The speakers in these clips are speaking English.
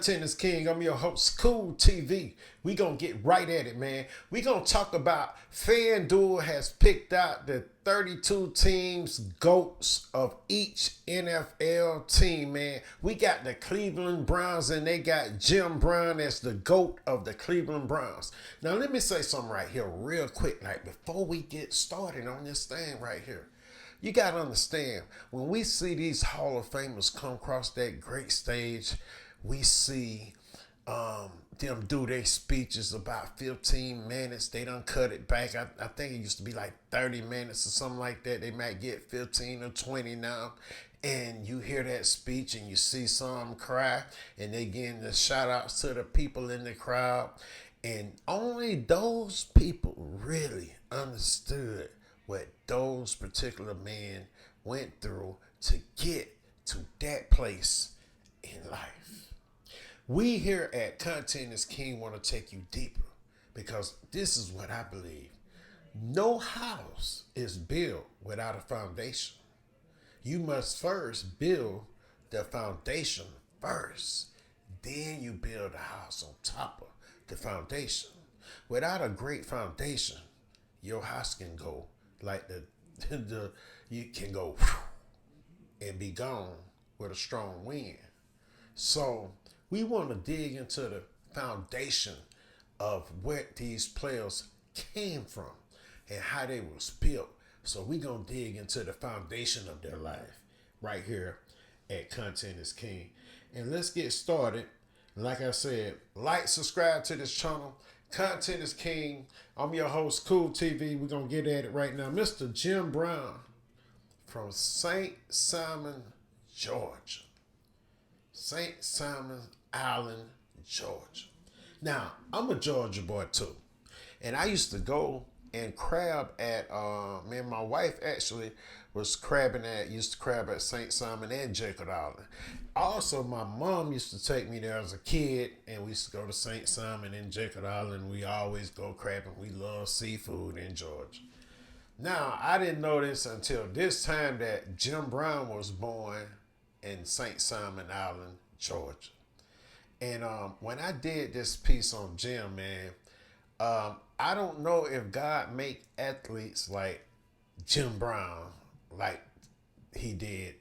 Content is King. I'm your host, Cool TV. We gonna get right at it, man. We gonna talk about FanDuel has picked out the 32 teams, GOATs of each NFL team, man. We got the Cleveland Browns and they got Jim Brown as the GOAT of the Cleveland Browns. Now let me say something right here real quick, like before we get started on this thing right here. You got to understand, when we see these Hall of Famers come across that great stage, we see them do their speeches about 15 minutes. They done cut it back. I think it used to be like 30 minutes or something like that. They might get 15 or 20 now. And you hear that speech and you see some cry and they getting the shout outs to the people in the crowd. And only those people really understood what those particular men went through to get to that place in life. We here at Content is King want to take you deeper because this is what I believe. No house is built without a foundation. You must first build the foundation first. Then you build a house on top of the foundation. Without a great foundation, your house can go like you can go and be gone with a strong wind. So we want to dig into the foundation of where these players came from and how they was built. So we gonna dig into the foundation of their life right here at Content is King. And let's get started. Like I said, like, subscribe to this channel. Content is King. I'm your host, Cool TV. We're going to get at it right now. Mr. Jim Brown from St. Simon, Georgia. St. Simon Island, Georgia. Now, I'm a Georgia boy too. And I used to go and crab at, me and my wife actually used to crab at St. Simon and Jacob Island. Also, my mom used to take me there as a kid, and we used to go to St. Simon and Jacob Island. We always go crabbing. We love seafood in Georgia. Now, I didn't know this until this time that Jim Brown was born in St. Simon Island, Georgia. And when I did this piece on Jim, man, I don't know if God make athletes like Jim Brown like he did.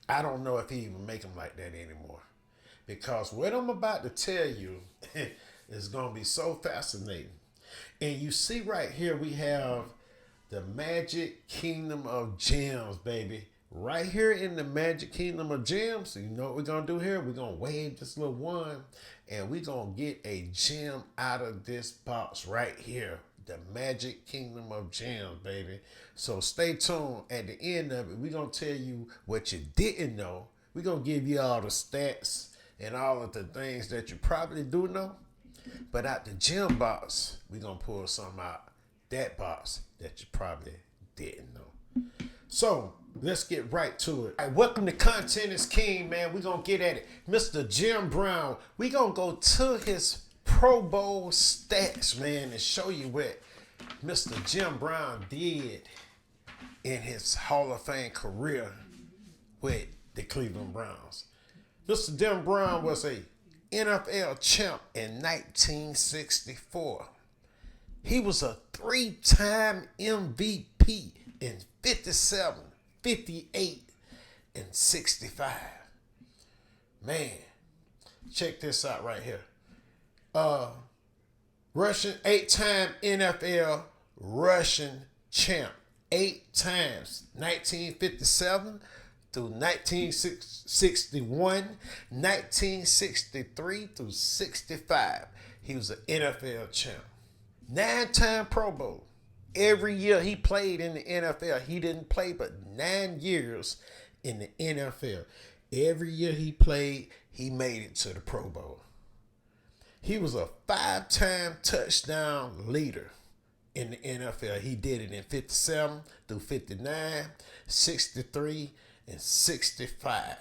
I don't know if he even make them like that anymore. Because what I'm about to tell you is going to be so fascinating. And you see right here, we have the Magic Kingdom of Gems, baby. Right here in the Magic Kingdom of Gems. So you know what we're going to do here? We're going to wave this little one. And we're going to get a gem out of this box right here. The Magic Kingdom of Gems, baby. So stay tuned. At the end of it, we're going to tell you what you didn't know. We're going to give you all the stats and all of the things that you probably do know. But out the gem box, we're going to pull something out. That box that you probably didn't know. So let's get right to it. All right, welcome to Content is King, man. We're going to get at it. Mr. Jim Brown, we're going to go to his Pro Bowl stats, man, and show you what Mr. Jim Brown did in his Hall of Fame career with the Cleveland Browns. Mr. Jim Brown was a NFL champ in 1964. He was a 3-time MVP in 57, 58, and 65. Man, check this out right here. Russian 8-time NFL Russian champ. 8 times. 1957 through 1961, 1963 through 65. He was an NFL champ. 9-time Pro Bowl. Every year he played in the NFL. He didn't play but 9 years in the NFL. Every year he played, he made it to the Pro Bowl. He was a 5-time touchdown leader in the NFL. He did it in 57 through 59, 63, and 65.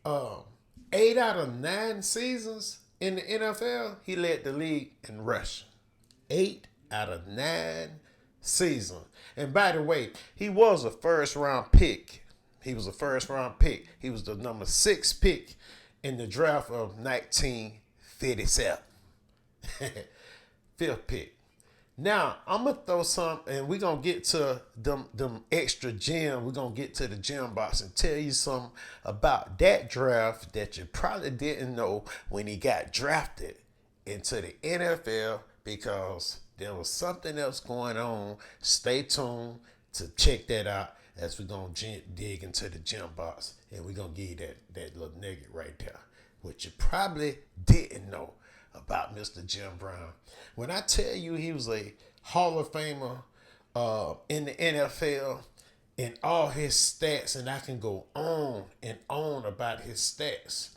8 out of 9 seasons in the NFL, he led the league in rushing. 8 out of 9 seasons. And by the way, he was a first round pick. He was the number 6 pick in the draft of 1957. Fifth pick. Now, I'm going to throw some, and we're going to get to them extra gems. We're going to get to the gem box and tell you something about that draft that you probably didn't know when he got drafted into the NFL, because there was something else going on. Stay tuned to check that out as we're going to dig into the gem box, and we're going to give you that little nugget right there, which you probably didn't know about Mr. Jim Brown. When I tell you he was a Hall of Famer in the NFL in all his stats, and I can go on and on about his stats.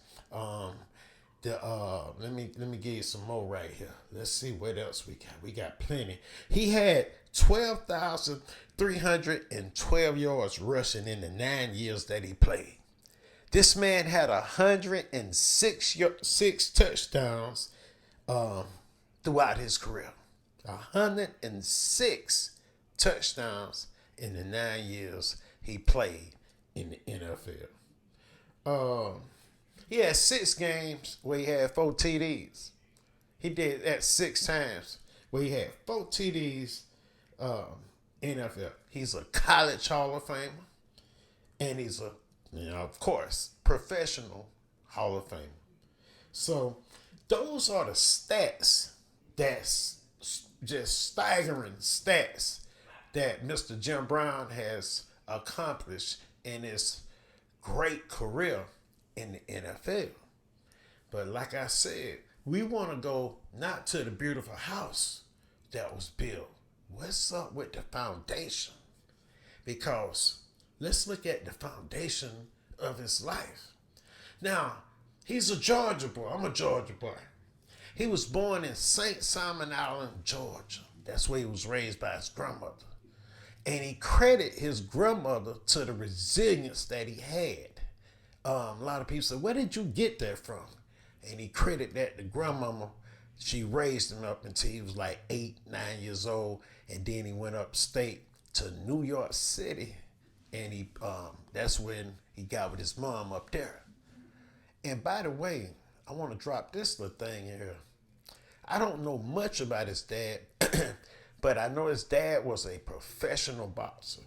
Let me give you some more right here. Let's see what else we got. We got plenty. He had 12,312 yards rushing in the 9 years that he played. This man had 106 touchdowns throughout his career. 106 touchdowns in the 9 years he played in the NFL. He had 6 games where he had 4 TDs. He did that 6 times where he had 4 TDs. NFL. He's a college Hall of Famer, and he's a, of course, professional Hall of Famer. So those are the stats. That's just staggering stats that Mr. Jim Brown has accomplished in his great career in the NFL. But like I said, we want to go not to the beautiful house that was built. What's up with the foundation? Because let's look at the foundation of his life. Now, he's a Georgia boy. I'm a Georgia boy. He was born in St. Simon Island, Georgia. That's where he was raised by his grandmother. And he credited his grandmother to the resilience that he had. A lot of people say, where did you get that from? And he credited that to grandmama. She raised him up until he was like 8, 9 years old. And then he went upstate to New York City. And that's when he got with his mom up there. And by the way, I want to drop this little thing in here. I don't know much about his dad, but I know his dad was a professional boxer.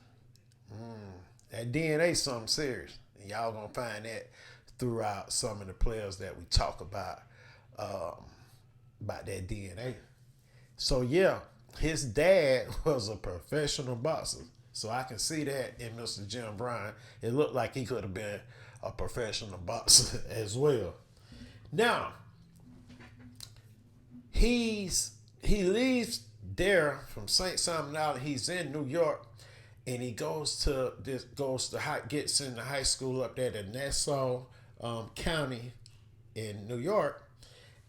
That DNA something serious. And y'all gonna find that throughout some of the players that we talk about that DNA. So yeah, his dad was a professional boxer. So I can see that in Mr. Jim Brown. It looked like he could have been a professional boxer as well. Now, he leaves there from St. Simon Island. He's in New York, and he gets into high school up there in Nassau County in New York,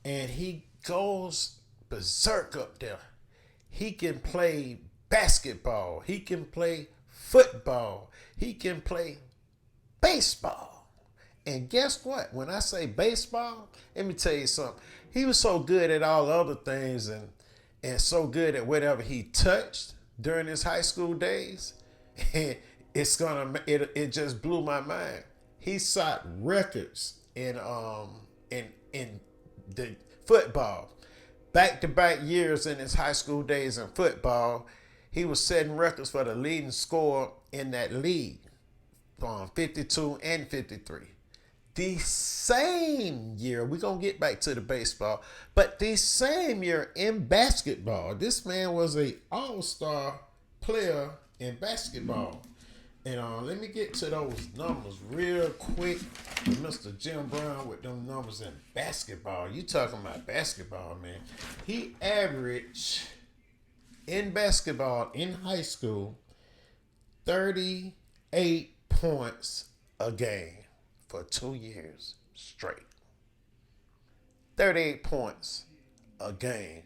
and he goes berserk up there. He can play basketball. He can play football. He can play baseball. And guess what? When I say baseball, let me tell you something. He was so good at all other things and so good at whatever he touched during his high school days. And it just blew my mind. He set records in the football. Back-to-back years in his high school days in football, he was setting records for the leading scorer in that league, 52 and 53. The same year, we're going to get back to the baseball, but the same year in basketball, this man was an all-star player in basketball. And let me get to those numbers real quick. Mr. Jim Brown with them numbers in basketball. You talking about basketball, man. He averaged in basketball in high school 38 points a game for 2 years straight. 38 points a game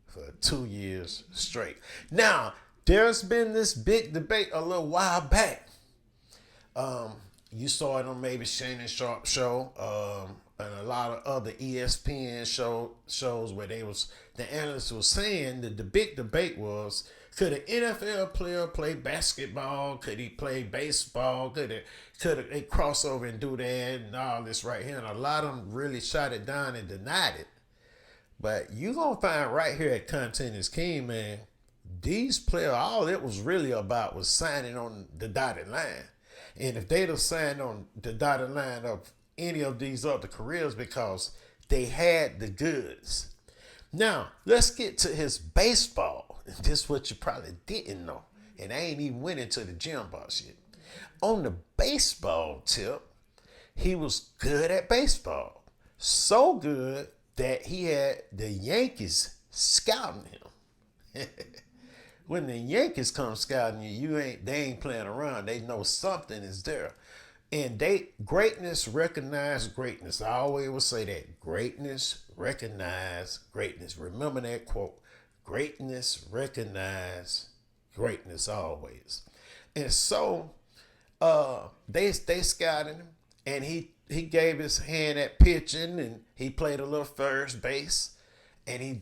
for 2 years straight. Now, there's been this big debate a little while back. You saw it on maybe Shannon Sharp show and a lot of other ESPN shows where the analysts was saying that the big debate was, could an NFL player play basketball? Could he play baseball? Could they cross over and do that and all this right here? And a lot of them really shot it down and denied it. But you gonna find right here at Content is King, man, these players, all it was really about was signing on the dotted line. And if they'd have signed on the dotted line of any of these other careers, because they had the goods. Now, let's get to his baseball. This is what you probably didn't know. And I ain't even went into the gym box yet. On the baseball tip, he was good at baseball. So good that he had the Yankees scouting him. When the Yankees come scouting you, they ain't playing around. They know something is there. And greatness recognize greatness. I always will say that. Greatness recognize greatness. Remember that quote. Greatness recognize greatness always. And so they scouted him, and he gave his hand at pitching, and he played a little first base, and he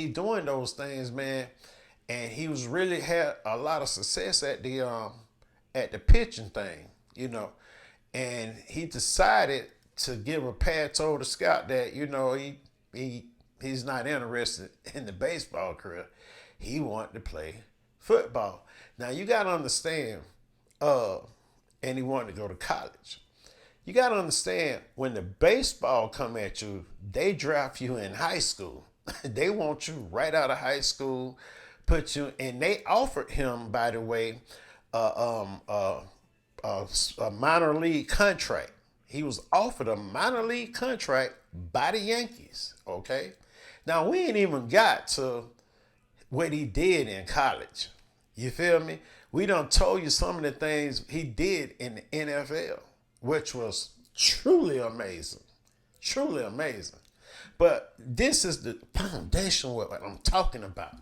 doing those things, man. And he was really had a lot of success at the pitching thing, you know. And he decided to give a pat to the scout that, you know, he's not interested in the baseball career. He wanted to play football. Now you gotta understand, and he wanted to go to college. You gotta understand, when the baseball come at you, they draft you in high school. They want you right out of high school, put you, and they offered him, by the way, a minor league contract. He was offered a minor league contract by the Yankees. Okay, now we ain't even got to what he did in college. You feel me? We done told you some of the things he did in the NFL, which was truly amazing. Truly amazing. But this is the foundation what I'm talking about,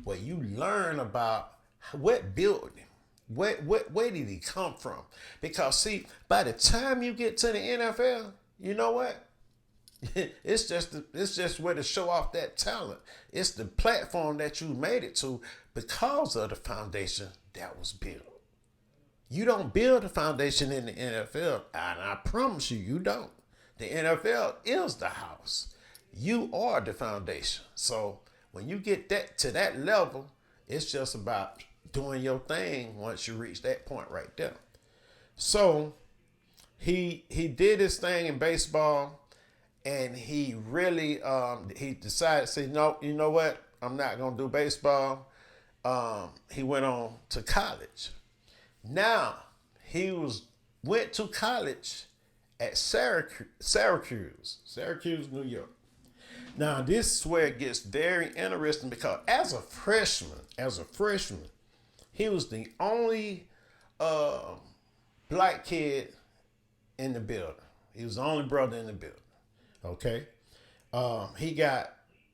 where you learn about what built him. Where did he come from? Because see, by the time you get to the NFL, you know what? It's just where to show off that talent. It's the platform that you made it to because of the foundation that was built. You don't build a foundation in the NFL, and I promise you, you don't. The NFL is the house. You are the foundation. So when you get that to that level, it's just about doing your thing once you reach that point right there. So he did his thing in baseball, and he really he decided to say, no, you know what? I'm not gonna do baseball. He went on to college. Now went to college at Syracuse, New York. Now this is where it gets very interesting, because as a freshman, he was the only black kid in the building. He was the only brother in the building. Okay,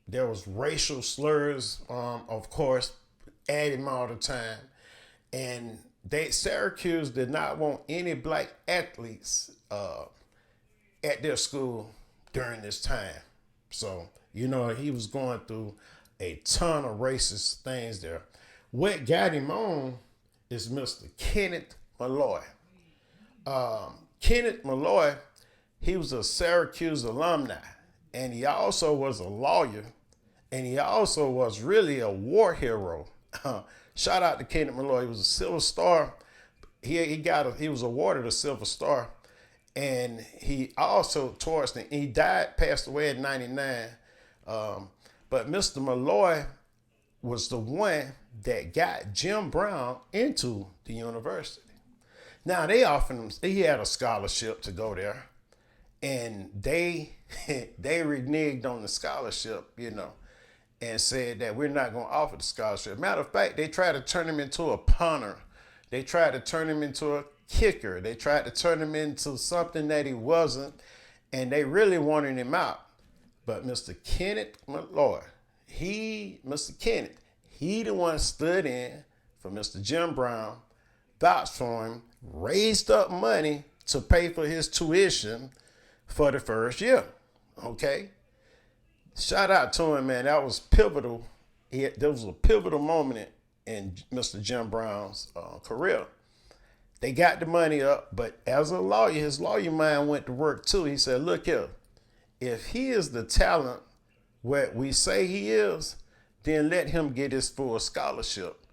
there was racial slurs, of course, at him all the time, and Syracuse did not want any black athletes at their school during this time. So, you know, he was going through a ton of racist things there. What got him on is Mr. Kenneth Malloy. Kenneth Malloy, he was a Syracuse alumni, and he also was a lawyer, and he also was really a war hero. Shout out to Kenneth Malloy. He was a Silver Star. He was awarded a Silver Star, and he also he passed away at 99. But Mr. Malloy was the one that got Jim Brown into the university. Now they offered him, he had a scholarship to go there, and they reneged on the scholarship, you know, and said that we're not going to offer the scholarship. Matter of fact, they tried to turn him into a punter. They tried to turn him into a kicker. They tried to turn him into something that he wasn't, and they really wanted him out. But Mr. Kenneth Malloy, he the one stood in for Mr. Jim Brown, vouched for him, raised up money to pay for his tuition for the first year. Okay? Shout out to him, man. That was pivotal. There was a pivotal moment in Mr. Jim Brown's career. They got the money up, but as a lawyer, his lawyer mind went to work too. He said, look here, if he is the talent what we say he is, then let him get his full scholarship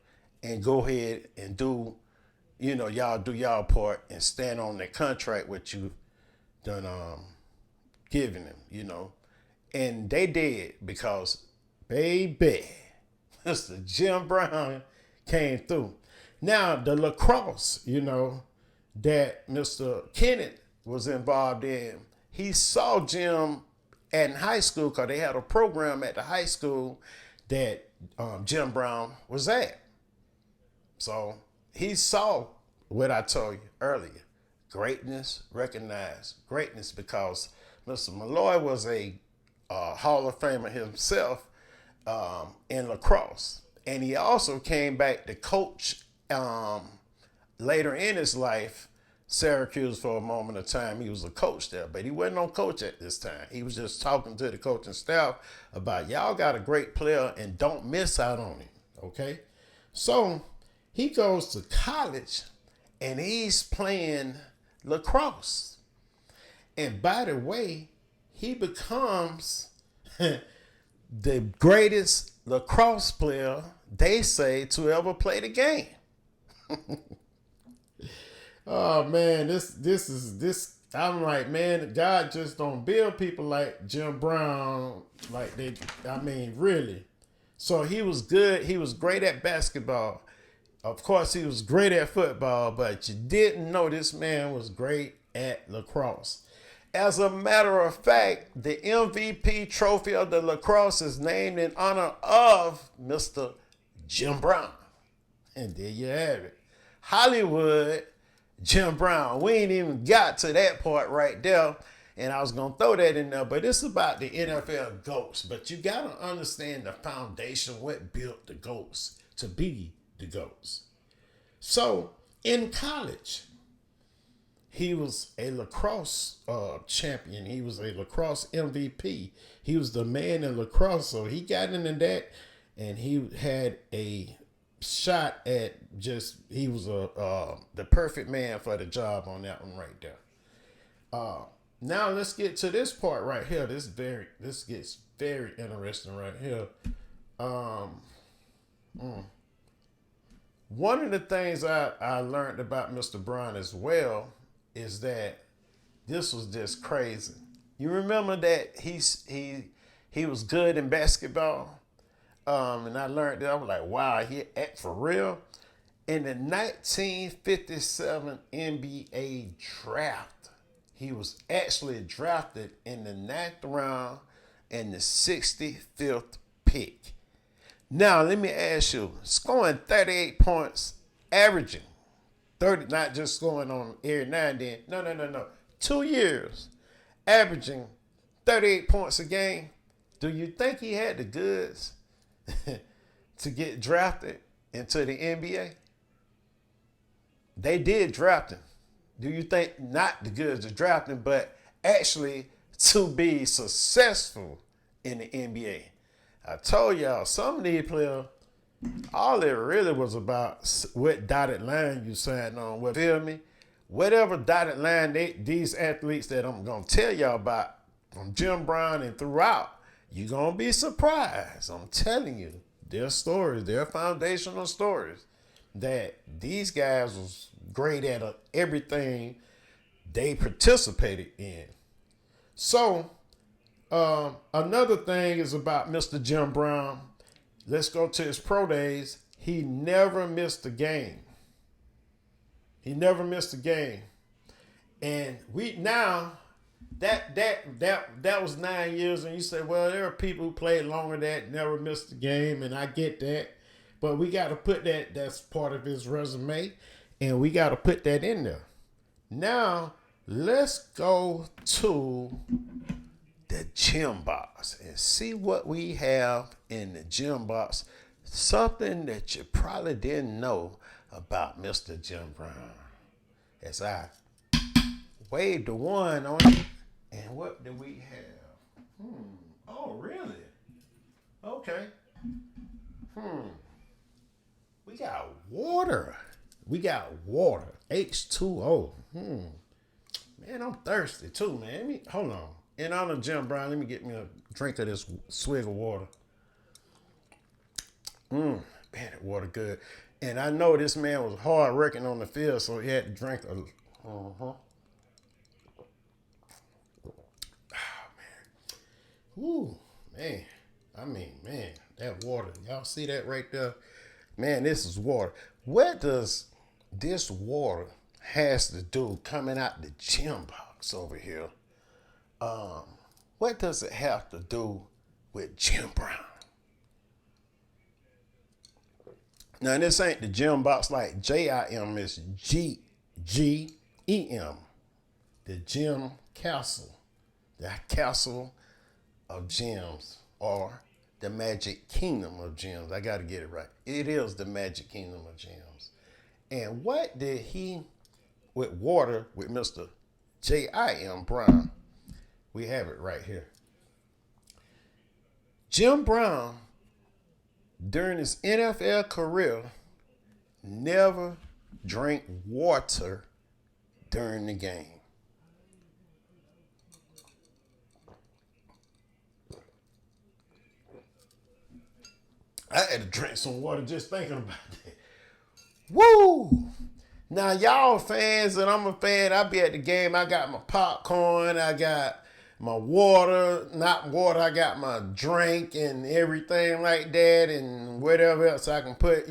and go ahead and do, y'all do y'all part and stand on that contract what you done giving him. And they did because, baby, Mr. Jim Brown came through. Now, the lacrosse, that Mr. Kenneth was involved in, he saw Jim in high school because they had a program at the high school that Jim Brown was at. So he saw what I told you earlier. Greatness, recognized greatness, because Mr. Malloy was a Hall of Famer himself in lacrosse. And he also came back to coach later in his life, Syracuse for a moment of time. He was a coach there, but he wasn't no coach at this time. He was just talking to the coaching staff about, y'all got a great player and don't miss out on him, okay? So he goes to college and he's playing lacrosse. And by the way, he becomes the greatest lacrosse player, they say, to ever play the game. Oh man, this. I'm like, man, God just don't build people like Jim Brown, like they. I mean, really. So he was good. He was great at basketball. Of course, he was great at football, but you didn't know this man was great at lacrosse. As a matter of fact, the MVP trophy of the lacrosse is named in honor of Mr. Jim Brown. And there you have it. Hollywood, Jim Brown. We ain't even got to that part right there. And I was going to throw that in there, but it's about the NFL GOATs. But you got to understand the foundation, what built the GOATs to be the GOATs. So in college, he was a lacrosse champion. He was a lacrosse MVP. He was the man in lacrosse. So he got into that, and he had a shot at he was the perfect man for the job on that one right there. Now let's get to this part right here. This gets very interesting right here. One of the things I learned about Mr. Brown as well is that this was just crazy. You remember that he was good in basketball? And I learned that. I was like, wow, he act for real. In the 1957 NBA draft, he was actually drafted in the 9th round and the 65th pick. Now, let me ask you, scoring 38 points, averaging 30, not just scoring on every now and then. No. 2 years, averaging 38 points a game. Do you think he had the goods to get drafted into the NBA? They did draft him. Do you think not the goods to draft him, but actually to be successful in the NBA? I told y'all, some of these players, all it really was about what dotted line you signed on. What, feel me? Whatever dotted line these athletes that I'm going to tell y'all about from Jim Brown and throughout, you're going to be surprised. I'm telling you, their stories, their foundational stories, that these guys was great at everything they participated in. So, another thing is about Mr. Jim Brown. Let's go to his pro days. He never missed a game. He never missed a game. And that was 9 years, and you say, well, there are people who played longer that never missed a game, and I get that. But we got to put that's part of his resume, and we got to put that in there. Now, let's go to the gym box and see what we have in the gym box. Something that you probably didn't know about Mr. Jim Brown. As I wave the one on it, and what do we have? Oh, really? Okay. We got water. We got water. H2O. Man, I'm thirsty too, man. Hold on. In honor of Jim Brown, let me get me a drink of this swig of water. Man, that water good. And I know this man was hard working on the field, so he had to drink a. Uh-huh. Ooh, man. Man, that water. Y'all see that right there? Man, this is water. What does this water has to do coming out the gym box over here? What does it have to do with Jim Brown? Now, this ain't the gym box like JIM, it's GGEM. The Gym Castle. The Castle of Gems, or the Magic Kingdom of Gems. I got to get it right. It is the Magic Kingdom of Gems. And what did he, with water, with Mr. J.I.M. Brown, we have it right here. Jim Brown, during his NFL career, never drank water during the game. I had to drink some water just thinking about that. Woo! Now, y'all fans, and I'm a fan, I be at the game, I got my popcorn, I got my water, not water, I got my drink and everything like that, and whatever else I can put,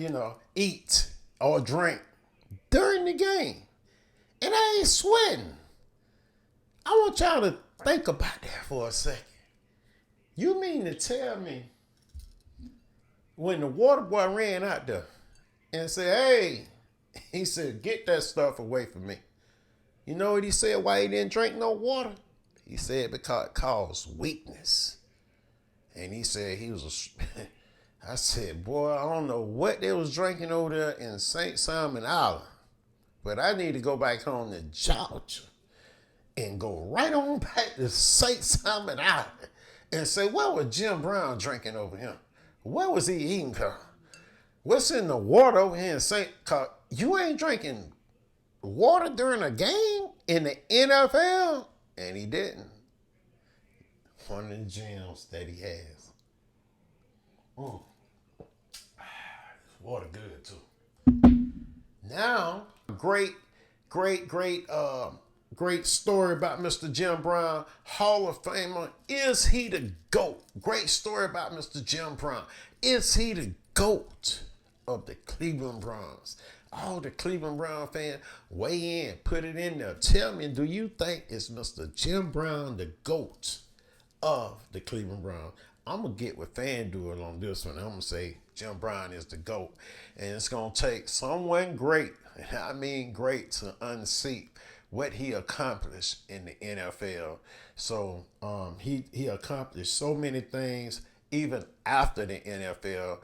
eat or drink during the game. And I ain't sweating. I want y'all to think about that for a second. You mean to tell me when the water boy ran out there and said, hey, he said, get that stuff away from me. You know what he said why he didn't drink no water? He said because it caused weakness. And he said I said, boy, I don't know what they was drinking over there in St. Simon Island, but I need to go back home to Georgia and go right on back to St. Simon Island and say, what was Jim Brown drinking over here? What was he eating? What's in the water over here in St. You ain't drinking water during a game in the NFL? And he didn't. One of the gems that he has. Water good too. Now, great story about Mr. Jim Brown, Hall of Famer. Is he the GOAT? Great story about Mr. Jim Brown. Is he the GOAT of the Cleveland Browns? All the Cleveland Brown fans, weigh in, put it in there. Tell me, do you think it's Mr. Jim Brown the GOAT of the Cleveland Browns? I'm going to get with FanDuel on this one. I'm going to say Jim Brown is the GOAT. And it's going to take someone great, and I mean great, to unseat what he accomplished in the NFL. So he accomplished so many things even after the NFL.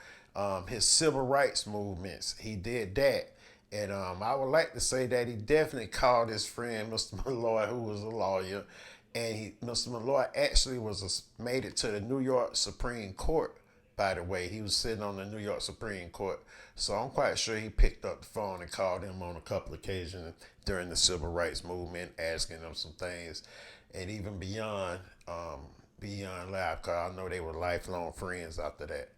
His civil rights movements, he did that. And I would like to say that he definitely called his friend, Mr. Malloy, who was a lawyer. And Mr. Malloy actually made it to the New York Supreme Court, by the way. He was sitting on the New York Supreme Court. So I'm quite sure he picked up the phone and called him on a couple of occasions during the civil rights movement, asking him some things. And even beyond life, because I know they were lifelong friends after that.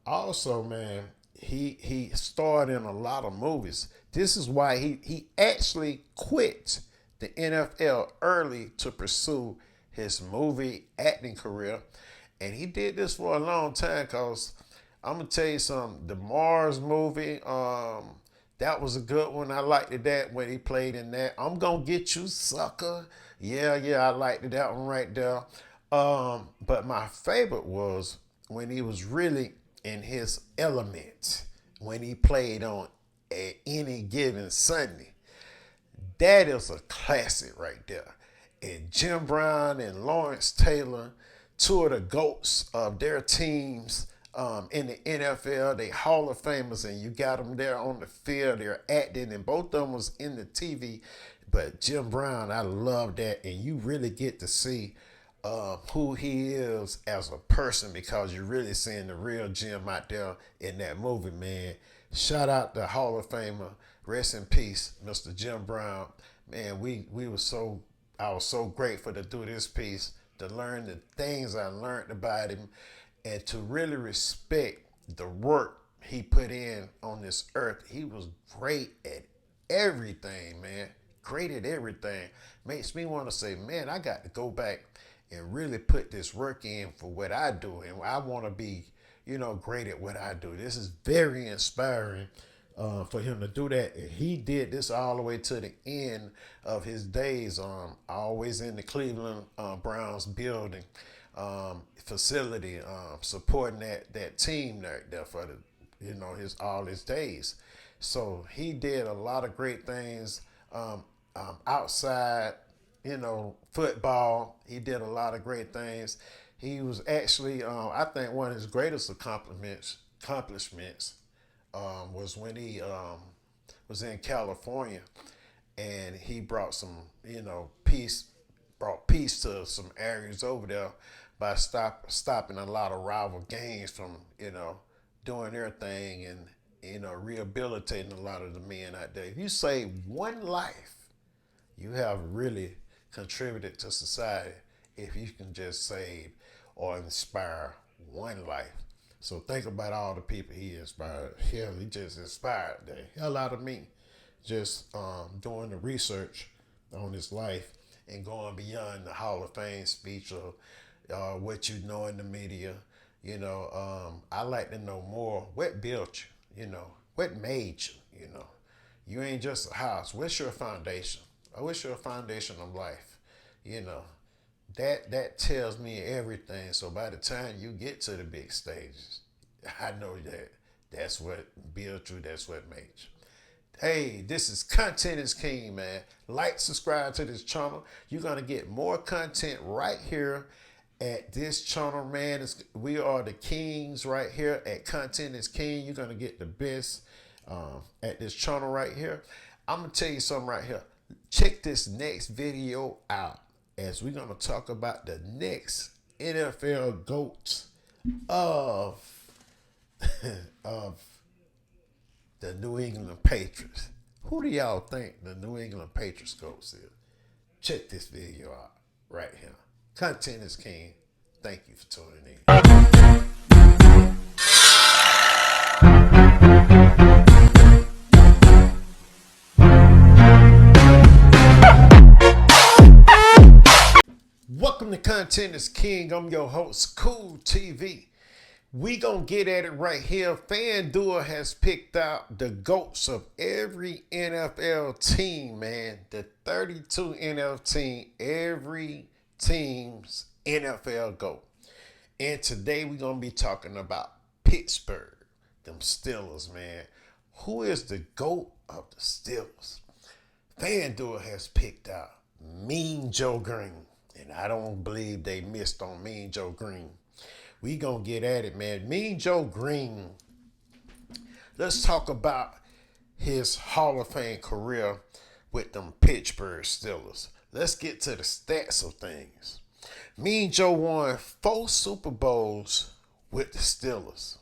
Also, man, he starred in a lot of movies. This is why he actually quit the NFL early to pursue his movie acting career. And he did this for a long time because I'm going to tell you something. The Mars movie, that was a good one. I liked it that when he played in that. I'm going to get you, sucker. Yeah, I liked that one right there. But my favorite was when he was really in his element, when he played on Any Given Sunday. That is a classic right there. And Jim Brown and Lawrence Taylor, two of the GOATs of their teams in the NFL, they Hall of Famers, and you got them there on the field, they're acting, and both of them was in the TV. But Jim Brown, I love that, and you really get to see who he is as a person, because you're really seeing the real Jim out there in that movie, man. Shout out to Hall of Famer, rest in peace, Mr. Jim Brown. Man, we were so I was so grateful to do this piece, to learn the things I learned about him, and to really respect the work he put in on this earth. He was great at everything, man. Great at everything. Makes me want to say, man, I got to go back and really put this work in for what I do. And I want to be, great at what I do. This is very inspiring for him to do that. And he did this all the way to the end of his days. Always in the Cleveland Browns building facility, supporting that team there for his all his days. So he did a lot of great things outside, football. He did a lot of great things. He was actually, I think, one of his greatest accomplishments was when he was in California, and he brought some, brought peace to some areas over there by stopping a lot of rival gangs from, doing their thing, and rehabilitating a lot of the men out there. If you save one life, you have really contributed to society if you can just save or inspire one life. So think about all the people he inspired. Hell, he just inspired the hell out of me just doing the research on his life and going beyond the Hall of Fame speech or what you know in the media. I like to know more. What built you? What made you? You ain't just a house. What's your foundation? What's your foundation of life? That tells me everything. So by the time you get to the big stages, I know that's what built you. That's what made you. Hey, this is Content is King, man. Like, subscribe to this channel. You're going to get more content right here at this channel, man. We are the kings right here at Content is King. You're going to get the best at this channel right here. I'm going to tell you something right here. Check this next video out, as we're going to talk about the next NFL GOATs of, of the New England Patriots. Who do y'all think the New England Patriots GOATs is? Check this video out right here. Content is King. Thank you for tuning in. Welcome to Content is King. I'm your host, Cool TV. We gonna get at it right here. FanDuel has picked out the GOATs of every NFL team, man. The 32 NFL team, every team's NFL GOAT. And today we're gonna be talking about Pittsburgh, them Steelers, man. Who is the GOAT of the Steelers? FanDuel has picked out Mean Joe Greene. And I don't believe they missed on Mean Joe Greene. We gonna get at it, man. Mean Joe Greene. Let's talk about his Hall of Fame career with them Pittsburgh Steelers. Let's get to the stats of things. Mean Joe won 4 Super Bowls with the Steelers.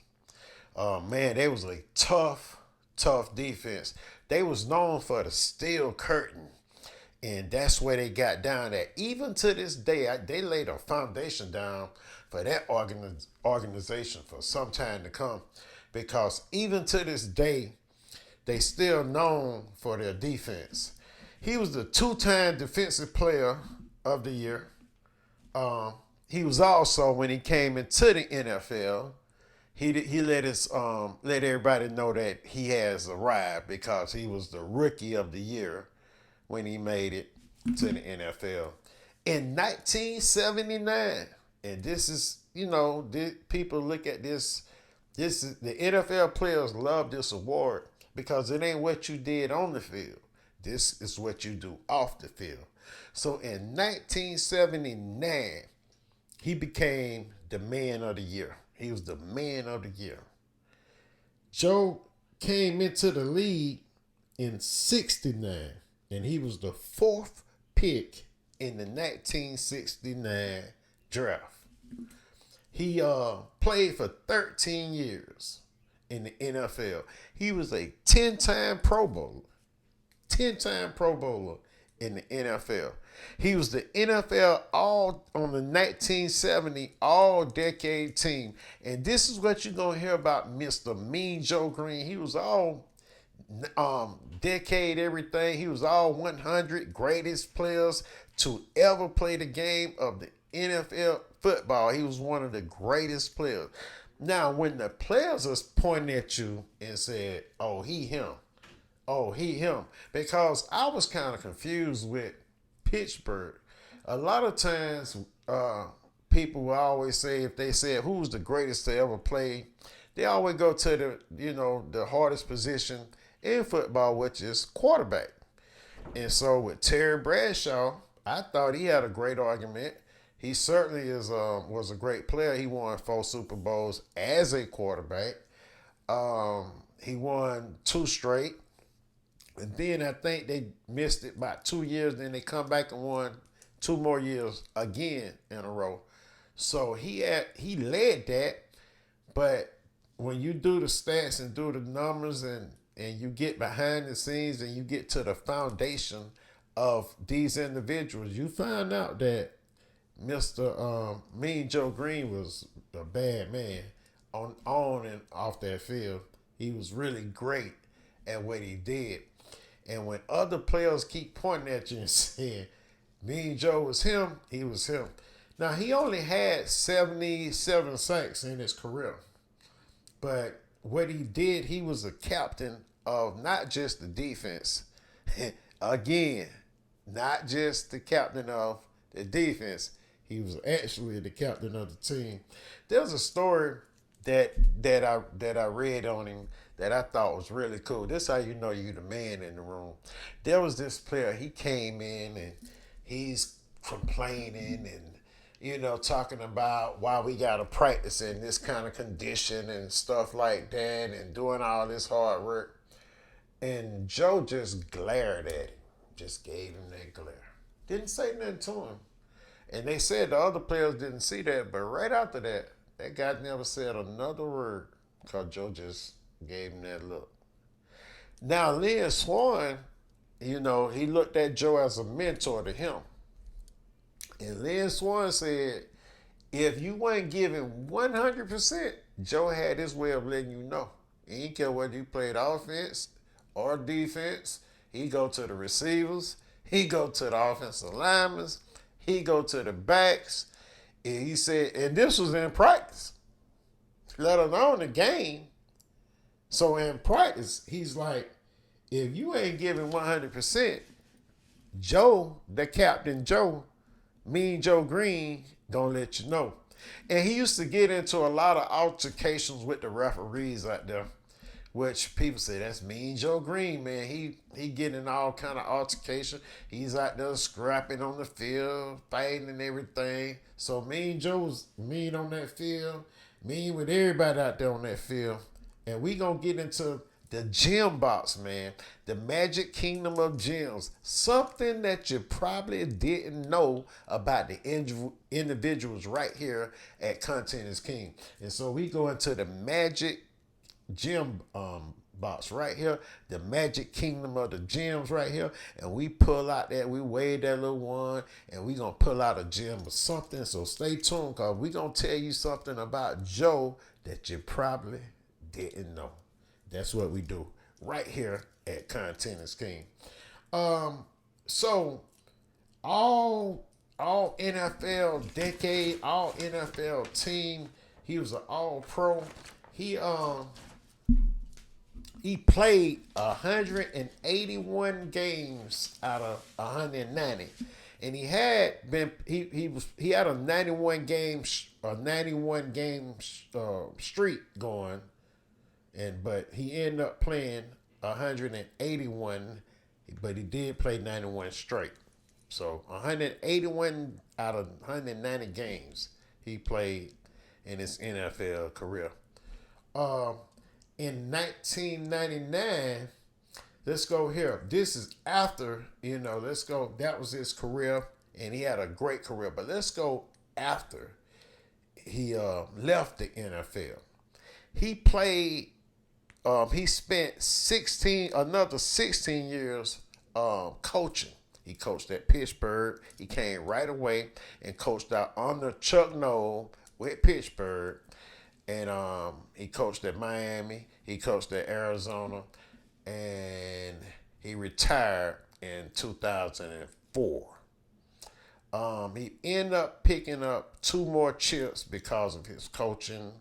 Man, they was a tough defense. They was known for the steel curtain. And that's where they got down at. Even to this day, they laid a foundation down for that organization for some time to come. Because even to this day, they still known for their defense. He was the 2-time Defensive Player of the Year. He was also, when he came into the NFL, he let everybody know that he has arrived, because he was the Rookie of the Year when he made it to the NFL in 1979. And this is, people look at this. This is the NFL players love this award, because it ain't what you did on the field. This is what you do off the field. So in 1979, he became the Man of the Year. He was the Man of the Year. Joe came into the league in 69. And he was the 4th pick in the 1969 draft. He played for 13 years in the NFL. He was a 10-time Pro Bowler. 10-time Pro Bowler in the NFL. He was the NFL all on the 1970 all-decade team. And this is what you're going to hear about Mr. Mean Joe Greene. He was all decade everything. He was all 100 greatest players to ever play the game of the NFL football. He was one of the greatest players. Now, when the players is pointing at you and said, "Oh, he him," "Oh, he him," because I was kind of confused with Pittsburgh. A lot of times, people will always say, if they said who's the greatest to ever play, they always go to the hardest position in football, which is quarterback. And so with Terry Bradshaw, I thought he had a great argument. He certainly was a great player. He won 4 Super Bowls as a quarterback. He won 2 straight. And then I think they missed it about 2 years. Then they come back and won 2 more years again in a row. So he led that. But when you do the stats and do the numbers and you get behind the scenes and you get to the foundation of these individuals, you find out that Mr. Mean Joe Greene was a bad man on and off that field. He was really great at what he did. And when other players keep pointing at you and saying, Mean Joe was him, he was him. Now, he only had 77 sacks in his career. But what he did, he was a captain of not just the defense. Again, not just the captain of the defense. He was actually the captain of the team. There's a story that I read on him that I thought was really cool. This is how you know you the man in the room. There was this player, he came in and he's complaining and talking about why we got to practice in this kind of condition and stuff like that and doing all this hard work. And Joe just glared at him, just gave him that glare. Didn't say nothing to him. And they said the other players didn't see that, but right after that, that guy never said another word because Joe just gave him that look. Now, Lynn Swann, he looked at Joe as a mentor to him. And Lynn Swann said, if you weren't giving 100%, Joe had his way of letting you know. He didn't care whether you played offense or defense. He go to the receivers. He go to the offensive linemen. He go to the backs. And he said, and this was in practice, let alone the game. So in practice, he's like, if you ain't giving 100%, Joe, the captain Joe, Mean Joe Greene, gonna let you know. And he used to get into a lot of altercations with the referees out there, which people say that's Mean Joe Greene, man. He getting all kind of altercation. He's out there scrapping on the field, fighting and everything. So Mean Joe was mean on that field, mean with everybody out there on that field. And we gonna get into the gem box, man. The magic kingdom of gems. Something that you probably didn't know about the individuals right here at Content is King. And so we go into the magic gem box right here, the magic kingdom of the gems right here, and we pull out that, we wave that little one, and we gonna pull out a gem or something. So stay tuned, because we gonna tell you something about Joe that you probably didn't know. That's what we do right here at Content is King. So all NFL decade, all NFL team. He was an all pro. He played 181 games out of 190, and he had a 91 game streak going, but he ended up playing 181, but he did play 91 straight. So 181 out of 190 games he played in his NFL career. In 1999, let's go here. This is after, let's go. That was his career, and he had a great career. But let's go after he left the NFL. He played. He spent another 16 years coaching. He coached at Pittsburgh. He came right away and coached out under Chuck Noll with Pittsburgh. And he coached at Miami. He coached at Arizona. And he retired in 2004. He ended up picking up 2 more chips because of his coaching.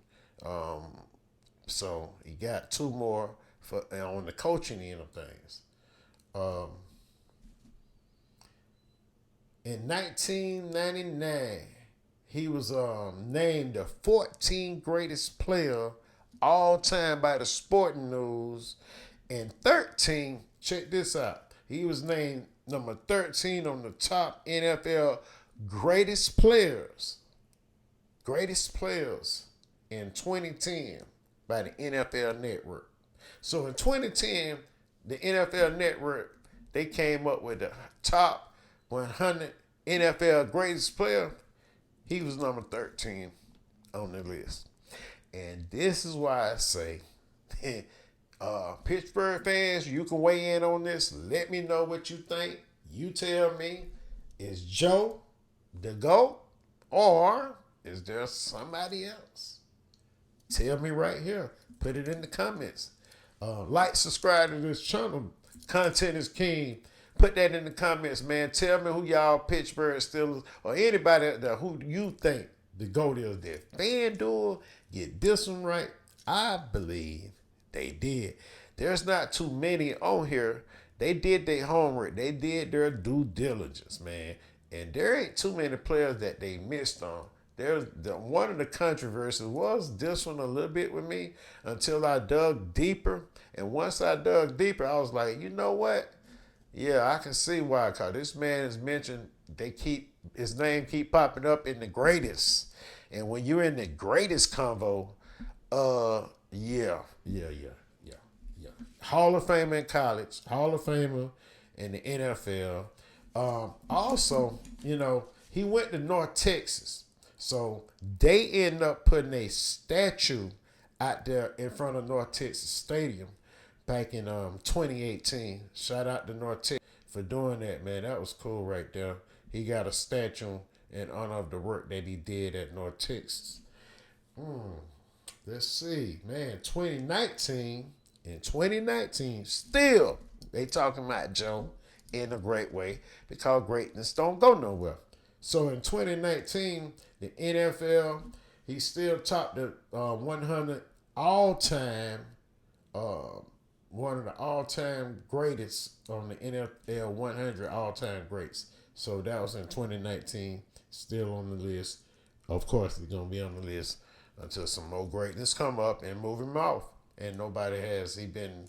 So he got 2 more on the coaching end of things. In 1999, he was named the 14th greatest player all time by the Sporting News. And 13, check this out, he was named number 13 on the top NFL greatest players in 2010 by the NFL Network. So in 2010, the NFL Network, they came up with the top 100 NFL greatest player. He was number 13 on the list. And this is why I say, Pittsburgh fans, you can weigh in on this. Let me know what you think. You tell me, is Joe the GOAT, or is there somebody else? Tell me right here. Put it in the comments. Like, subscribe to this channel. Content is king. Put that in the comments, man. Tell me who y'all Pittsburgh Steelers or anybody who you think the GOAT is. Did FanDuel get this one right? I believe they did. There's not too many on here. They did their homework. They did their due diligence, man. And there ain't too many players that they missed on. One of the controversies was this one a little bit with me until I dug deeper. And once I dug deeper, I was like, you know what? Yeah, I can see why. Cause this man is mentioned. His name keep popping up in the greatest. And when you're in the greatest convo, yeah. Hall of Famer in college, Hall of Famer in the NFL. Also, he went to North Texas. So they end up putting a statue out there in front of North Texas Stadium back in 2018. Shout out to North Texas for doing that, man. That was cool right there. He got a statue in honor of the work that he did at North Texas. Let's see, man. 2019, still they talking about Joe in a great way because greatness don't go nowhere. So in 2019, the NFL, he still topped the 100 all-time, one of the all-time greatest on the NFL 100 all-time greats. So that was in 2019, still on the list. Of course, he's going to be on the list until some more greatness come up and move him off. And nobody has. He been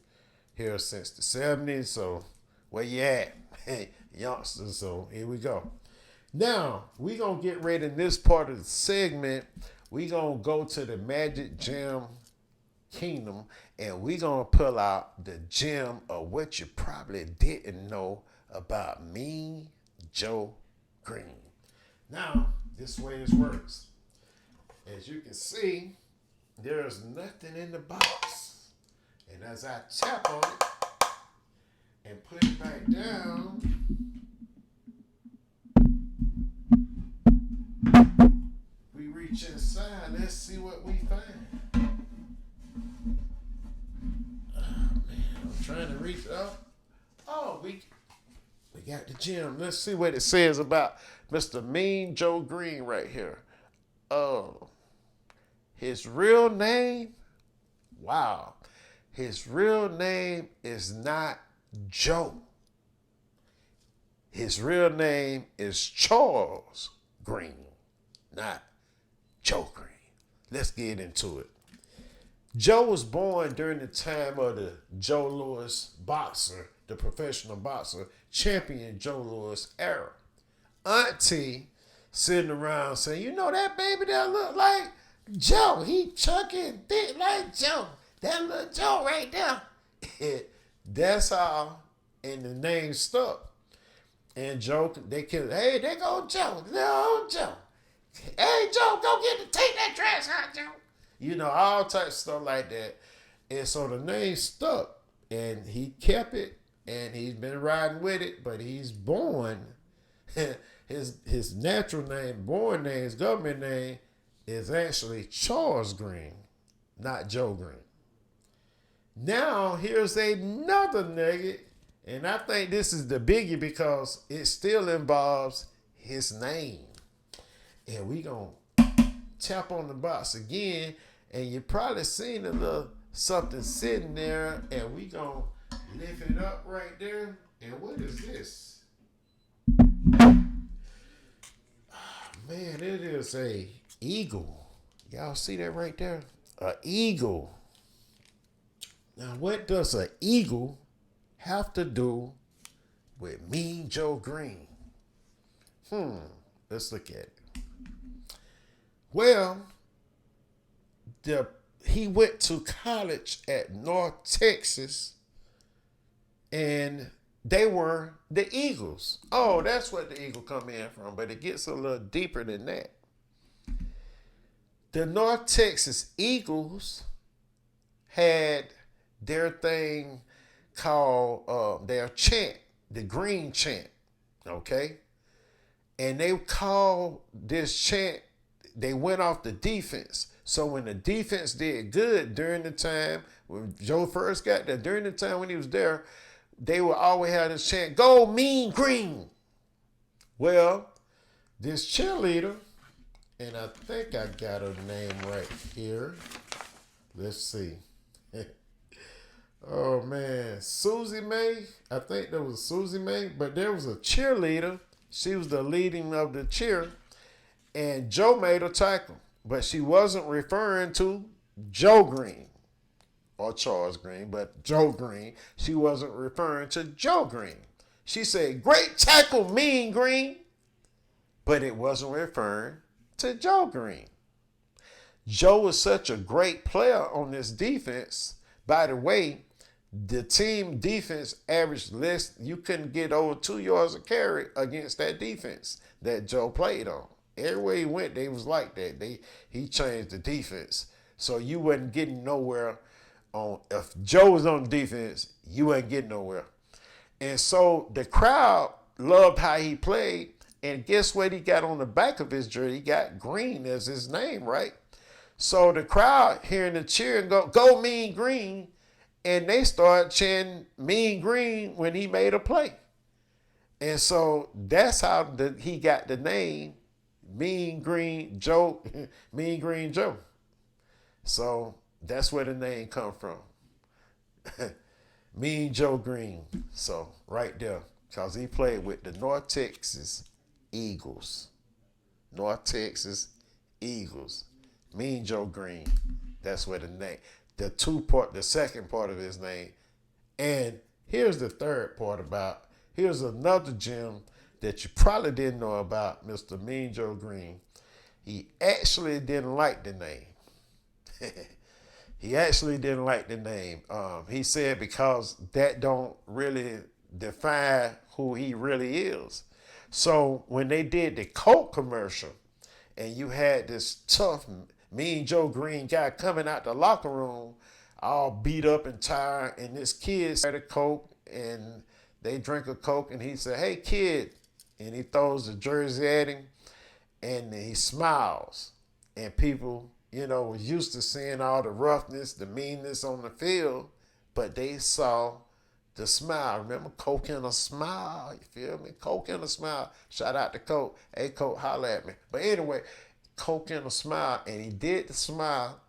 here since the 70s, so where you at? Youngsters, so here we go. Now, we going to get ready in this part of the segment. We going to go to the Magic Gem Kingdom, and we going to pull out the gem of what you probably didn't know about Mean Joe Greene. Now, this way it works. As you can see, there's nothing in the box. And as I tap on it and put it back down, we reach inside. Let's see what we find. Oh, man, I'm trying to reach up. Oh, we got the gem. Let's see what it says about Mr. Mean Joe Greene right here. Oh. His real name, wow. His real name is not Joe. His real name is Charles Greene, not Joe Greene. Let's get into it. Joe was born during the time of the Joe Louis boxer, the professional boxer, champion Joe Louis era. Auntie sitting around saying, you know that baby that look like Joe, he chunky and thick like Joe. That little Joe right there. That's how, and the name stuck. And Joe, hey, there go Joe, little Joe. Hey, Joe, take that trash out, Joe. You know, all types of stuff like that. And so the name stuck, and he kept it, and he's been riding with it. But he's born, his natural name, born name, his government name is actually Charles Greene, not Joe Greene. Now here's another nugget, and I think this is the biggie because it still involves his name. And we gonna tap on the box again, and you probably seen a little something sitting there, and we gonna lift it up right there. And what is this? Man, it is a eagle. Y'all see that right there? A eagle. Now, what does an eagle have to do with Mean Joe Greene? Let's look at it. Well, he went to college at North Texas, and they were the Eagles. Oh, that's what the Eagle come in from, but it gets a little deeper than that. The North Texas Eagles had their thing called their chant, the Green Chant, okay? And they called this chant, they went off the defense. So when the defense did good during the time, when Joe first got there, during the time when he was there, they would always have this chant, "Go Mean Green." Well, this cheerleader, and I think I got her name right here. Let's see. Oh man, Susie May. I think that was Susie May, but there was a cheerleader. She was the leading of the cheer, and Joe made a tackle, but she wasn't referring to Joe Greene or Charles Greene, but Joe Greene. She wasn't referring to Joe Greene. She said, "Great tackle, Mean Greene," but it wasn't referring to Joe Greene. Joe was such a great player on this defense. By the way, the team defense averaged less. You couldn't get over 2 yards a carry against that defense that Joe played on. Everywhere he went, they was like that. He changed the defense, so you wasn't getting nowhere. If Joe was on defense, you wasn't getting nowhere. And so the crowd loved how he played. And guess what he got on the back of his jersey? He got Green as his name, right? So the crowd hearing the cheer and go Mean Green, and they started chanting Mean Green when he made a play. And so that's how he got the name Mean Green Joe, Mean Green Joe. So that's where the name come from. Mean Joe Greene. So right there, because he played with the North Texas Eagles. North Texas Eagles. Mean Joe Greene. That's where the name, the second part of his name. And here's the third part here's another gem that you probably didn't know about Mr. Mean Joe Greene. He actually didn't like the name. He actually didn't like the name. He said because that don't really define who he really is. So when they did the Coke commercial, and you had this tough Mean Joe Greene guy coming out the locker room, all beat up and tired, and this kid had a Coke, and they drink a Coke, and he said, "Hey kid," and he throws the jersey at him, and he smiles, and people, was used to seeing all the roughness, the meanness on the field, but they saw the smile. Remember, Coke and a smile. You feel me? Coke and a smile. Shout out to Coke. Hey, Coke, holla at me. But anyway, Coke and a smile, and he did the smile,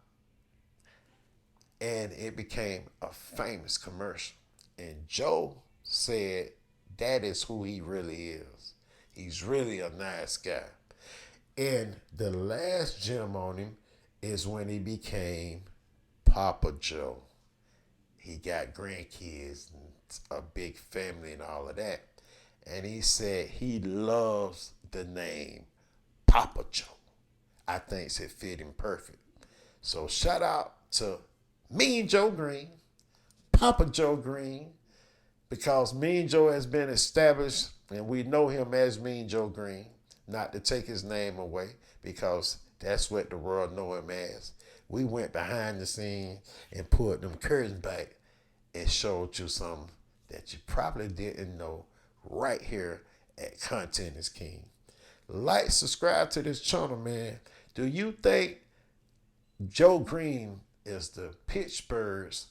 and it became a famous commercial. And Joe said that is who he really is. He's really a nice guy. And the last gem on him is when he became Papa Joe. He got grandkids and a big family and all of that. And he said he loves the name Papa Joe. I think it fit him perfect. So shout out to Mean Joe Greene, Papa Joe Greene, because Mean Joe has been established and we know him as Mean Joe Greene, not to take his name away. because that's what the world know him as. We went behind the scenes and pulled them curtains back and showed you something that you probably didn't know right here at Content is King. Like, subscribe to this channel, man. Do you think Joe Greene is the Pittsburgh's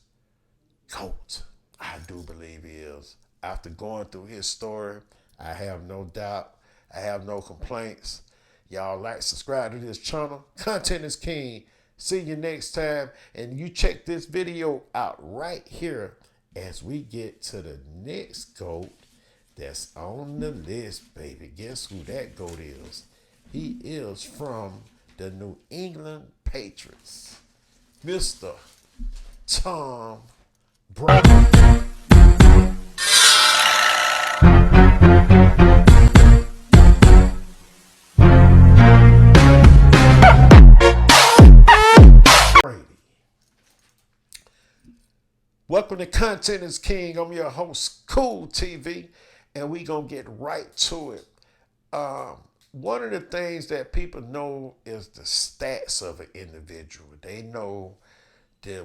GOAT? I do believe he is. After going through his story, I have no doubt. I have no complaints. Y'all like, subscribe to this channel. Content is King. See you next time. And you check this video out right here as we get to the next GOAT that's on the list, baby. Guess who that GOAT is? He is from the New England Patriots, Mr. Tom Brady. Welcome to Content is King. I'm your host, Cool TV, and we gonna get right to it. One of the things that people know is the stats of an individual. They know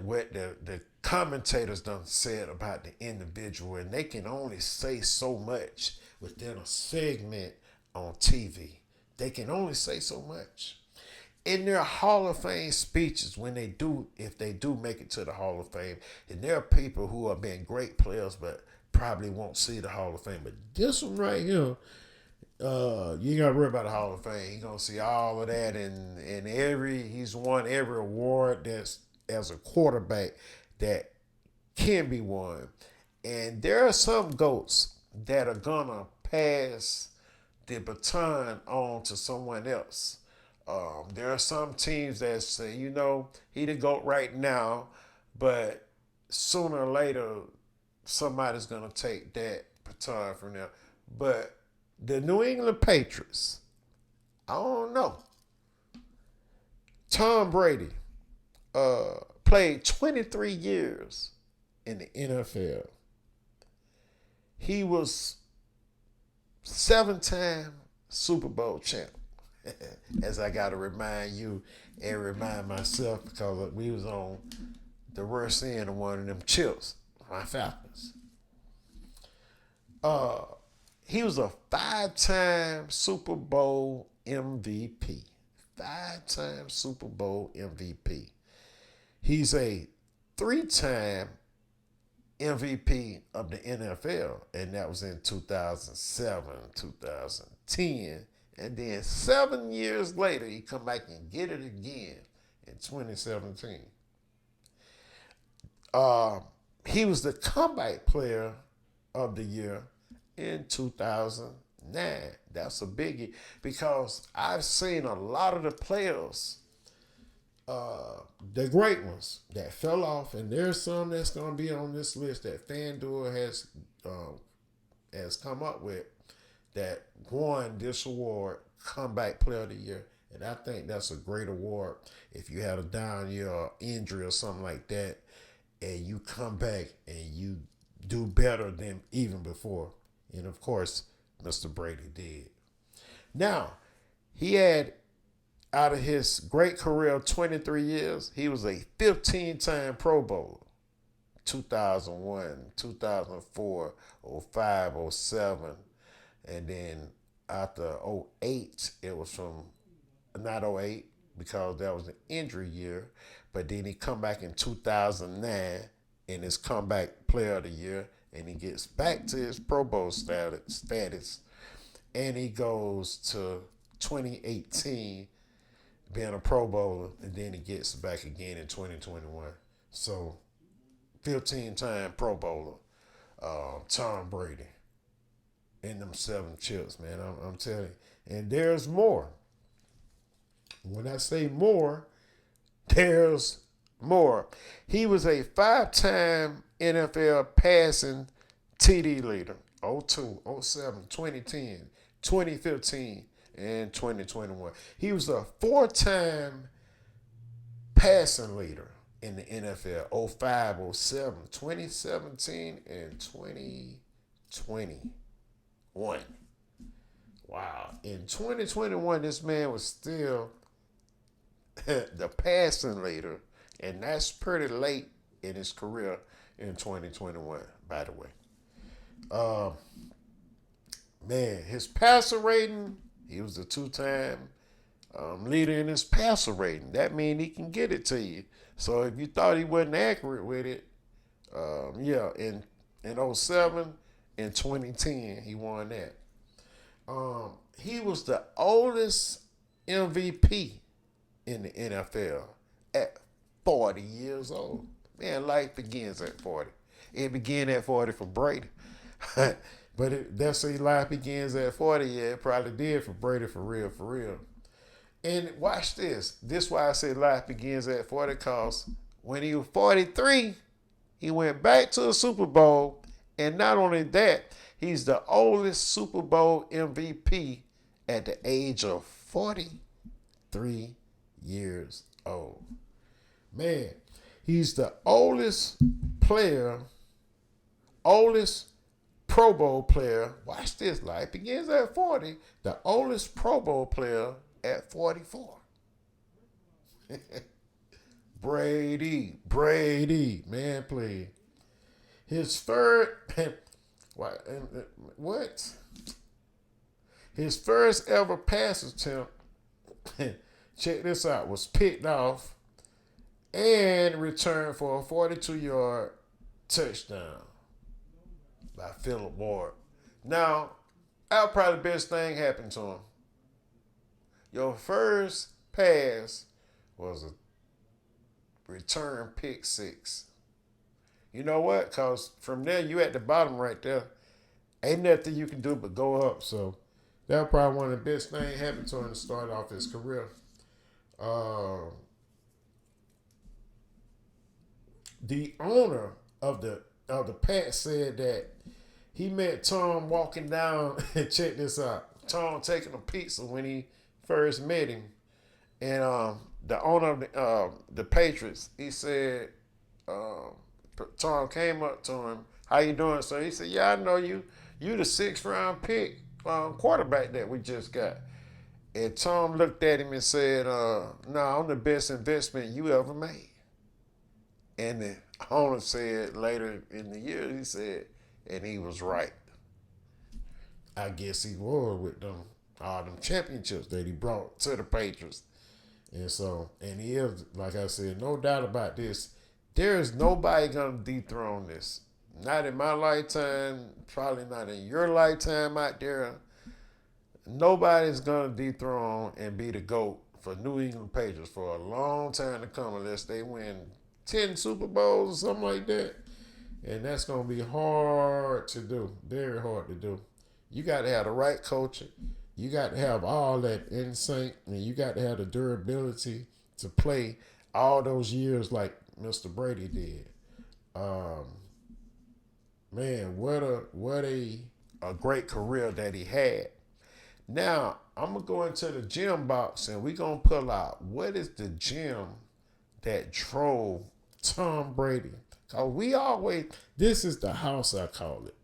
what the commentators done said about the individual, and they can only say so much within a segment on TV. They can only say so much. In their Hall of Fame speeches, if they do make it to the Hall of Fame, and there are people who have been great players but probably won't see the Hall of Fame. But this one right here, you gotta worry about the Hall of Fame. You're gonna see all of that, and he's won every award that's as a quarterback that can be won. And there are some GOATs that are gonna pass the baton on to someone else. There are some teams that say, he the GOAT right now, but sooner or later, somebody's going to take that baton from them. But the New England Patriots, I don't know. Tom Brady played 23 years in the NFL. He was 7-time Super Bowl champ. As I got to remind you and remind myself, because we was on the worst end of one of them chips, my Falcons. He was a 5-time Super Bowl MVP. 5-time Super Bowl MVP. He's a 3-time MVP of the NFL, and that was in 2007, 2010. And then 7 years later, he come back and get it again in 2017. He was the comeback player of the year in 2009. That's a biggie, because I've seen a lot of the players, the great ones, that fell off, and there's some that's going to be on this list that FanDuel has come up with, that won this award, Comeback Player of the Year. And I think that's a great award. If you had a down year or injury or something like that, and you come back and you do better than even before. And of course, Mr. Brady did. Now, he had, out of his great career of 23 years, he was a 15-time Pro Bowler. 2001, 2004, 05, 07. And then after 08, it was from, not 08, because that was an injury year, but then he come back in 2009 in his Comeback Player of the Year, and he gets back to his Pro Bowl status, and he goes to 2018 being a Pro Bowler, and then he gets back again in 2021. So, 15-time Pro Bowler, Tom Brady. In them 7 chips, man. I'm telling you. And there's more. When I say more, there's more. He was a 5-time NFL passing TD leader. 02, 07, 2010, 2015, and 2021. He was a 4-time passing leader in the NFL. 05, 07, 2017, and 2020. Wow. Wow. In 2021, this man was still the passing leader, and that's pretty late in his career in 2021, by the way. Um, Man, his passer rating, he was a two-time leader in his passer rating. That means he can get it to you. So if you thought he wasn't accurate with it, yeah, in '07 and 2010, he won that. He was the oldest MVP in the NFL at 40 years old. Man, life begins at 40. It began at 40 for Brady. But that's say life begins at 40. Yeah, it probably did for Brady, for real, for real. And watch this. This is why I say life begins at 40, because when he was 43, he went back to a Super Bowl. And not only that, he's the oldest Super Bowl MVP at the age of 43 years old. Man, he's the oldest Pro Bowl player. Watch this. Life begins at 40. The oldest Pro Bowl player at 44. Brady, man, please. His third, what? His first ever pass attempt, check this out, was picked off and returned for a 42-yard touchdown by Philip Ward. Now, that probably the best thing happened to him. Your first pass was a return pick six. You know what? Because from there, you at the bottom right there. Ain't nothing you can do but go up. So that probably one of the best things happened to him to start off his career. The owner of the Pats said that he met Tom walking down, and check this out, Tom taking a pizza when he first met him. And the owner of the Patriots, he said, Tom came up to him, how you doing? So he said, yeah, I know you. You the 6th round pick quarterback that we just got. And Tom looked at him and said, no, I'm the best investment you ever made. And the owner said later in the year, he said, and he was right. I guess he was with them, all them championships that he brought to the Patriots. And so, and he is, like I said, no doubt about this. There is nobody going to dethrone this. Not in my lifetime, probably not in your lifetime out there. Nobody's going to dethrone and be the GOAT for New England Patriots for a long time to come, unless they win 10 Super Bowls or something like that. And that's going to be hard to do, very hard to do. You got to have the right coaching. You got to have all that in sync, and you got to have the durability to play all those years like Mr. Brady did. Man, what a great career that he had. Now, I'm going to go into the gym box, and we're going to pull out what is the gym that drove Tom Brady. Because this is the house, I call it.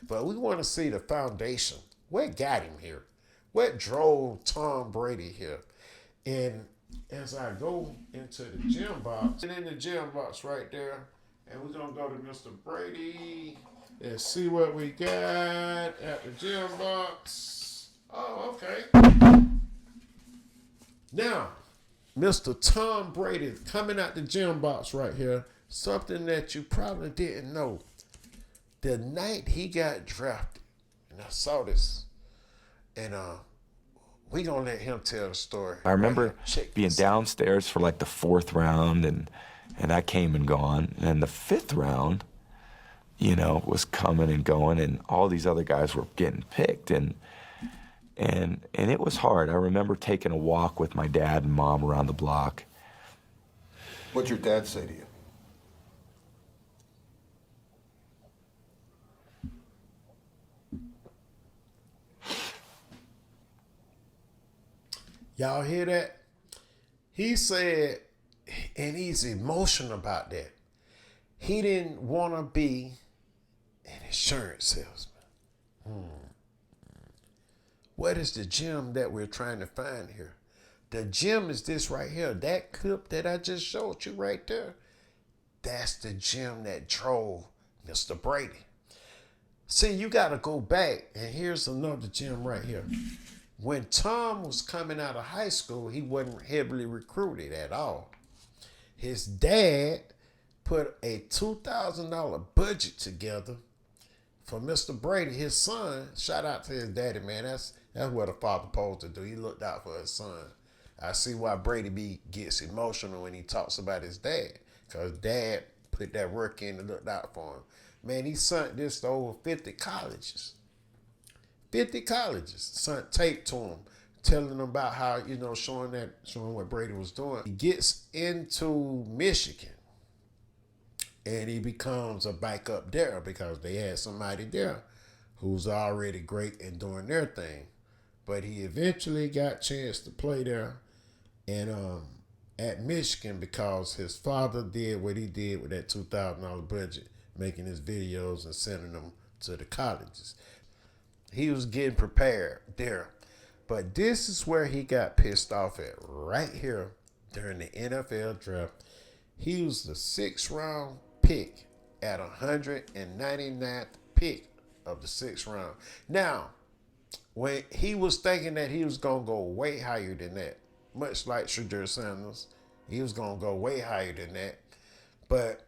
But we want to see the foundation. What got him here? What drove Tom Brady here? And as I go into the gym box, and in the gym box right there, and we're going to go to Mr. Brady and see what we got at the gym box. Oh, okay. Now, Mr. Tom Brady coming out the gym box right here. Something that you probably didn't know. The night he got drafted, and I saw this, and we gonna let him tell the story. I remember being downstairs for like the 4th round, and I came and gone, and the 5th round, was coming and going, and all these other guys were getting picked, and it was hard. I remember taking a walk with my dad and mom around the block. What'd your dad say to you? Y'all hear that? He said, and he's emotional about that. He didn't want to be an insurance salesman. What is the gem that we're trying to find here? The gem is this right here. That clip that I just showed you right there. That's the gem that drove Mr. Brady. See, you got to go back, and here's another gem right here. When Tom was coming out of high school, he wasn't heavily recruited at all. His dad put a $2,000 budget together for Mr. Brady, his son. Shout out to his daddy, man. That's what a father supposed to do. He looked out for his son. I see why Brady gets emotional when he talks about his dad, because dad put that work in and looked out for him. Man, he sent this to over 50 colleges. 50 colleges sent tape to him, telling them about how, showing what Brady was doing. He gets into Michigan, and he becomes a backup there because they had somebody there who's already great and doing their thing. But he eventually got a chance to play there and at Michigan because his father did what he did with that $2,000 budget, making his videos and sending them to the colleges. He was getting prepared there. But this is where he got pissed off at, right here during the NFL draft. He was the 6th round pick at 199th pick of the 6th round. Now, when he was thinking that he was going to go way higher than that, much like Shedeur Sanders, he was going to go way higher than that. But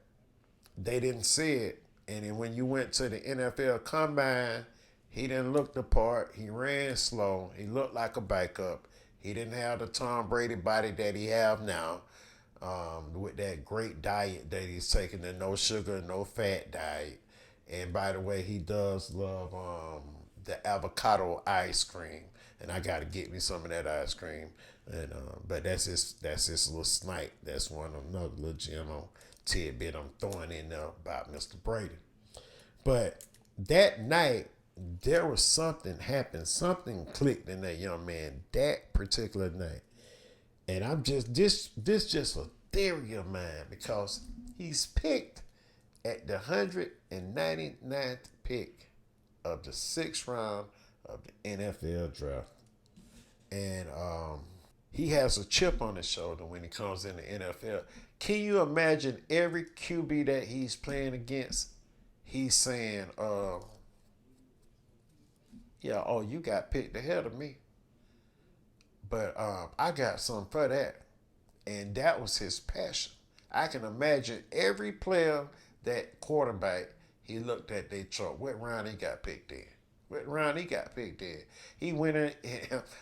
they didn't see it. And then when you went to the NFL Combine, he didn't look the part. He ran slow. He looked like a backup. He didn't have the Tom Brady body that he have now, with that great diet that he's taking, the no sugar, no fat diet. And by the way, he does love the avocado ice cream, and I got to get me some of that ice cream. And but that's his little snipe. That's another little gem on tidbit I'm throwing in there about Mr. Brady. But that night, there was something happened. Something clicked in that young man that particular night. And I'm just, this just a theory of mine, because he's picked at the 199th pick of the 6th round of the NFL draft. And he has a chip on his shoulder when he comes in the NFL. Can you imagine every QB that he's playing against? He's saying, you got picked ahead of me. But I got something for that. And that was his passion. I can imagine every player, that quarterback, he looked at their chart. What round he got picked in? What round he got picked in? He went in,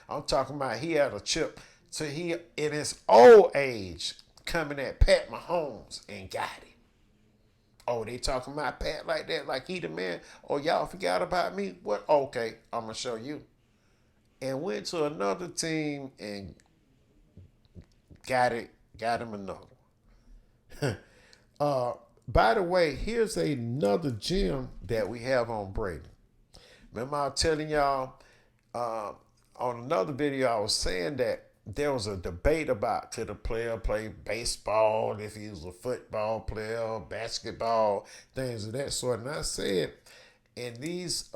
I'm talking about he had a chip. So he, in his old age, coming at Pat Mahomes and got him. Oh, they talking about Pat like that, like he the man. Oh, y'all forgot about me? What? Okay, I'm going to show you. And went to another team and got him another one. By the way, here's another gem that we have on Brady. Remember I was telling y'all on another video, I was saying that there was a debate about could a player play baseball, if he was a football player, basketball, things of that sort. And I said, in these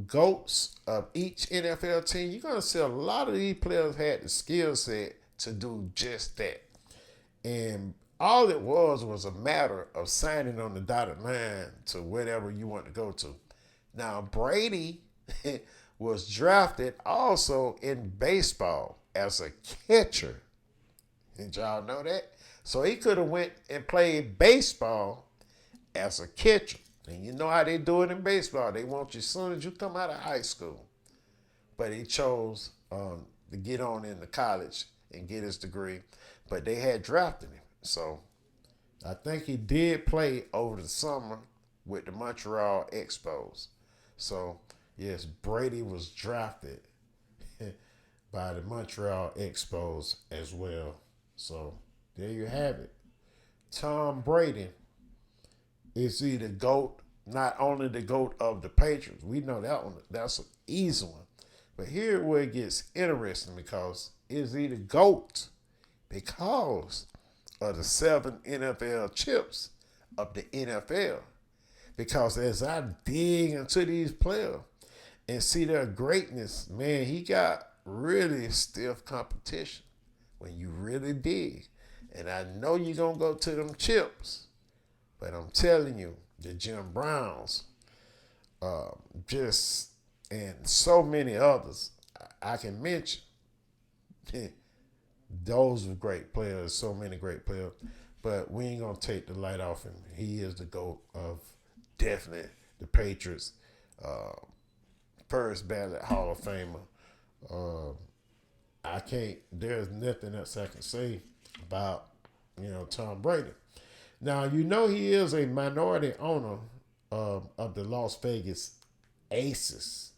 GOATs of each NFL team, you're going to see a lot of these players had the skill set to do just that. And all it was a matter of signing on the dotted line to whatever you want to go to. Now, Brady was drafted also in baseball as a catcher. Did y'all know that? So he could have went and played baseball as a catcher. And you know how they do it in baseball. They want you as soon as you come out of high school. But he chose to get on into college and get his degree. But they had drafted him. So I think he did play over the summer with the Montreal Expos. So, yes, Brady was drafted by the Montreal Expos as well. So, there you have it. Tom Brady is he the GOAT, not only the GOAT of the Patriots. We know that one. That's an easy one. But here where it gets interesting, because is he the GOAT because of the 7 NFL chips of the NFL? Because as I dig into these players, and see their greatness, man, he got really stiff competition when you really dig. And I know you're going to go to them chips, but I'm telling you, the Jim Browns, just, and so many others I can mention. Those were great players, so many great players. But we ain't going to take the light off him. He is the GOAT of definitely the Patriots. First ballot Hall of Famer. There's nothing else I can say about, Tom Brady. Now, he is a minority owner of the Las Vegas Aces.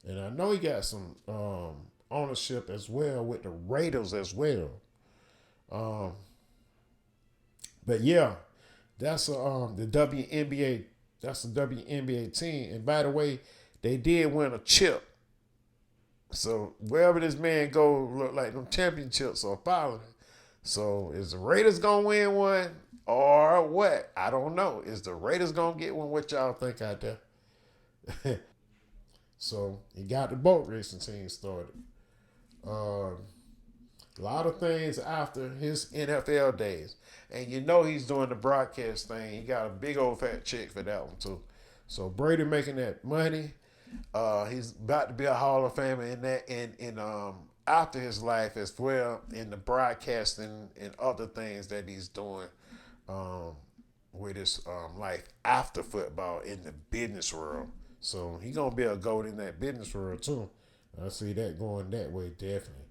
And I know he got some ownership as well with the Raiders as well. But yeah, that's the WNBA. That's the WNBA team. And by the way, they did win a chip. So wherever this man go, look like them championships are following. So is the Raiders gonna win one or what? I don't know. Is the Raiders gonna get one? What y'all think out there? So he got the boat racing team started. A lot of things after his NFL days. And he's doing the broadcast thing. He got a big old fat check for that one too. So Brady making that money. He's about to be a Hall of Famer in that and after his life as well in the broadcasting and other things that he's doing with his life after football in the business world. So he's gonna be a GOAT in that business world too. I see that going that way definitely.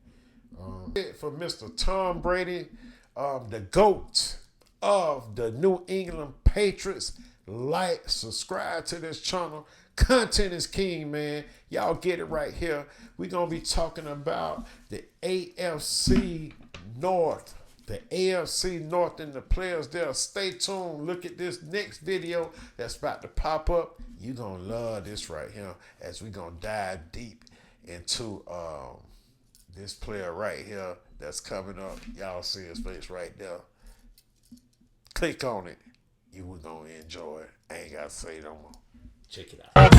For Mr. Tom Brady, the GOAT of the New England Patriots. Like, subscribe to this channel. Content is king, man. Y'all get it right here. We're going to be talking about the AFC North. The AFC North and the players there. Stay tuned. Look at this next video that's about to pop up. You're going to love this right here as we're going to dive deep into this player right here that's coming up. Y'all see his face right there. Click on it. You were going to enjoy it. I ain't got to say no more. Check it out.